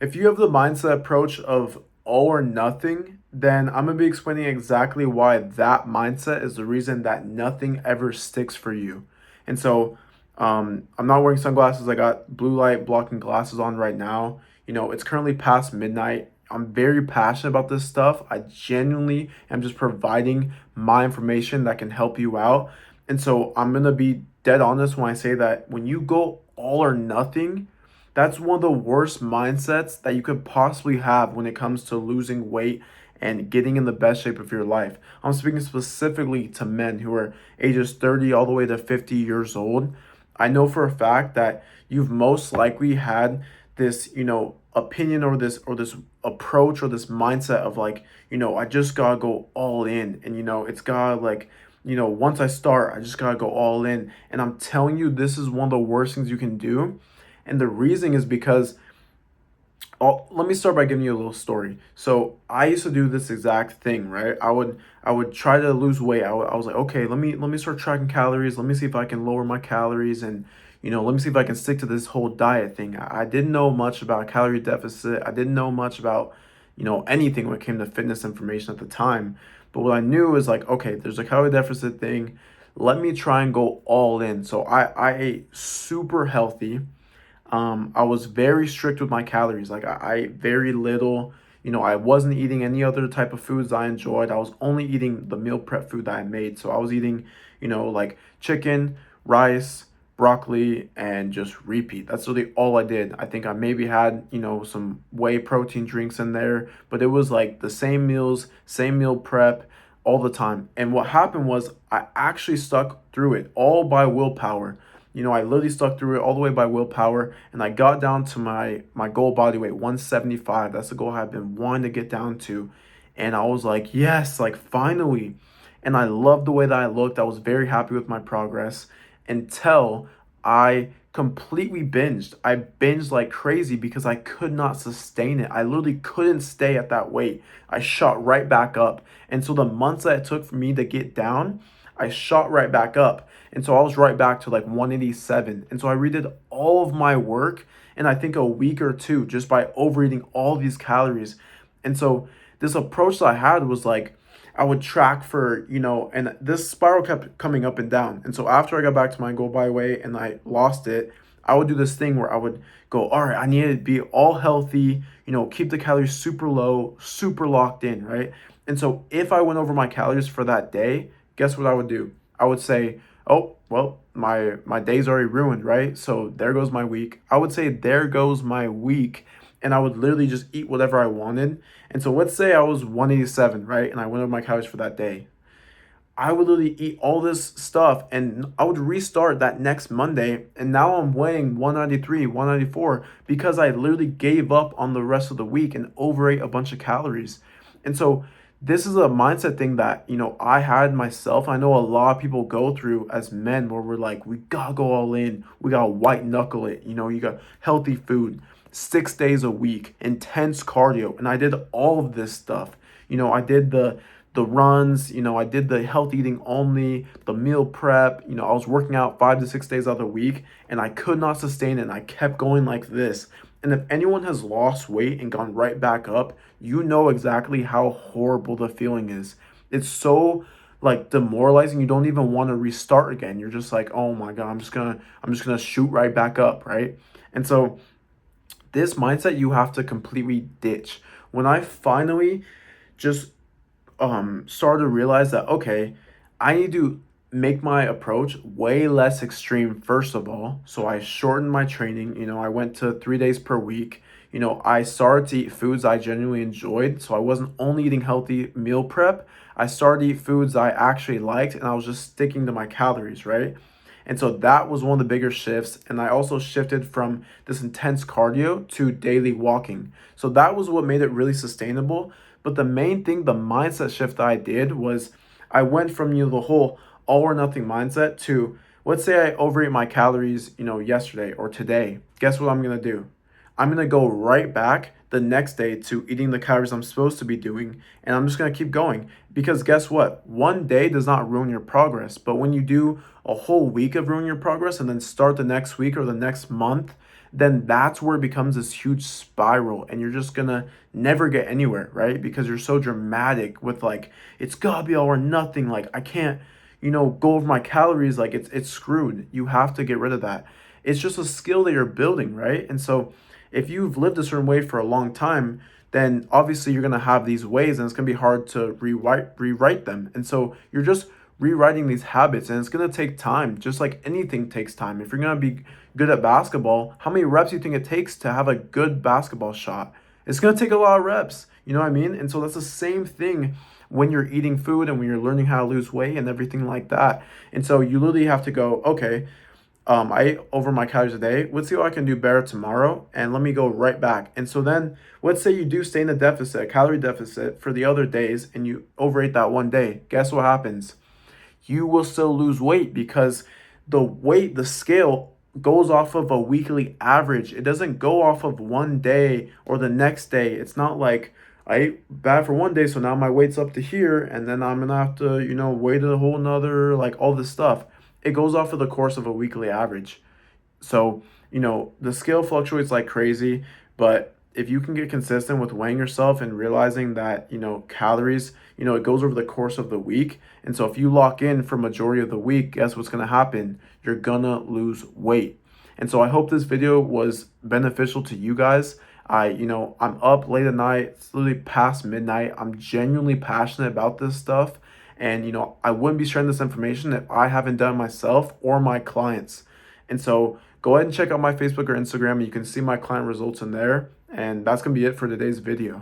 If you have the mindset approach of all or nothing, then I'm gonna be explaining exactly why that mindset is the reason that nothing ever sticks for you. And so, I'm not wearing sunglasses. I got blue light blocking glasses on right now. It's currently past midnight. I'm very passionate about this stuff. I genuinely am just providing my information that can help you out. And so, I'm gonna be dead honest when I say that when you go all or nothing, that's one of the worst mindsets that you could possibly have when it comes to losing weight and getting in the best shape of your life. I'm speaking specifically to men who are ages 30 all the way to 50 years old. I know for a fact that you've most likely had this, opinion or this approach or this mindset of like, I just gotta go all in, and it's gotta like, once I start, I just gotta go all in. And I'm telling you, this is one of the worst things you can do, and the reason is because let me start by giving you a little story. So I used to do this exact thing, right? I would try to lose weight. I was like, okay, let me start tracking calories. Let me see if I can lower my calories, and let me see if I can stick to this whole diet thing. I didn't know much about calorie deficit. I didn't know much about anything when it came to fitness information at the time. But what I knew is like, okay, there's a calorie deficit thing. Let me try and go all in. So I ate super healthy. I was very strict with my calories. Like I ate very little. I wasn't eating any other type of foods I enjoyed. I was only eating the meal prep food that I made. So I was eating, like chicken, rice, broccoli, and just repeat. That's really all I did. I think I maybe had, some whey protein drinks in there, but it was like the same meals, same meal prep all the time. And what happened was I actually stuck through it all by willpower. I literally stuck through it all the way by willpower, and I got down to my goal body weight, 175. That's the goal I've been wanting to get down to. And I was like, yes, like finally. And I loved the way that I looked. I was very happy with my progress until I completely binged. I binged like crazy because I could not sustain it. I literally couldn't stay at that weight. I shot right back up. And so the months that it took for me to get down, I shot right back up. And so I was right back to like 187. And so I redid all of my work in I think a week or two just by overeating all these calories. And so this approach that I had was like I would track for, and this spiral kept coming up and down. And so after I got back to my goal by weight and I lost it, I would do this thing where I would go, all right, I need to be all healthy, keep the calories super low, super locked in, right? And so if I went over my calories for that day, guess what I would do? I would say, oh, well, my day's already ruined, right? So there goes my week. I would say there goes my week, and I would literally just eat whatever I wanted. And so let's say I was 187, right? And I went over my calories for that day. I would literally eat all this stuff, and I would restart that next Monday, and now I'm weighing 193, 194 because I literally gave up on the rest of the week and overate a bunch of calories. And so this is a mindset thing that, I had myself. I know a lot of people go through as men where we're like, we gotta go all in. We gotta white knuckle it. You got healthy food, 6 days a week, intense cardio. And I did all of this stuff. I did the runs, I did the health eating only, the meal prep, I was working out 5 to 6 days out of the week, and I could not sustain it, and I kept going like this. And if anyone has lost weight and gone right back up, you know exactly how horrible the feeling is. It's so like demoralizing. You don't even want to restart again. You're just like, oh my God, I'm just gonna shoot right back up, right? And so this mindset you have to completely ditch. When I finally just started to realize that okay, I need to make my approach way less extreme first of all. So I shortened my training. I went to 3 days per week. I started to eat foods I genuinely enjoyed. So I wasn't only eating healthy meal prep. I started to eat foods I actually liked, and I was just sticking to my calories, right? And so that was one of the bigger shifts. And I also shifted from this intense cardio to daily walking. So that was what made it really sustainable. But the main thing, the mindset shift that I did was I went from, the whole all or nothing mindset to let's say I overeat my calories, yesterday or today. Guess what I'm going to do? I'm going to go right back the next day to eating the calories I'm supposed to be doing. And I'm just going to keep going because guess what? One day does not ruin your progress. But when you do a whole week of ruining your progress and then start the next week or the next month, then that's where it becomes this huge spiral and you're just gonna never get anywhere, right? Because you're so dramatic with like, it's gotta be all or nothing. Like, I can't, go over my calories. Like, it's screwed. You have to get rid of that. It's just a skill that you're building, right? And so if you've lived a certain way for a long time, then obviously you're gonna have these ways and it's gonna be hard to rewrite them. And so you're just rewriting these habits and it's going to take time, just like anything takes time. If you're going to be good at basketball, how many reps do you think it takes to have a good basketball shot? It's going to take a lot of reps. You know what I mean? And so that's the same thing when you're eating food and when you're learning how to lose weight and everything like that. And so you literally have to go, okay, I ate over my calories a day. Let's see what I can do better tomorrow, and let me go right back. And so then, let's say you do stay in a deficit, calorie deficit for the other days, and you overate that one day. Guess what happens? You will still lose weight because the scale goes off of a weekly average. It doesn't go off of one day or the next day. It's not like I ate bad for one day, so now my weight's up to here, and then I'm gonna have to, wait a whole nother, like all this stuff. It goes off of the course of a weekly average. So, the scale fluctuates like crazy, but if you can get consistent with weighing yourself and realizing that, calories, it goes over the course of the week. And so if you lock in for majority of the week, guess what's going to happen? You're gonna lose weight. And so I hope this video was beneficial to you guys. I'm up late at night, it's literally past midnight. I'm genuinely passionate about this stuff. And, I wouldn't be sharing this information if I haven't done it myself or my clients. And so go ahead and check out my Facebook or Instagram. You can see my client results in there. And that's going to be it for today's video.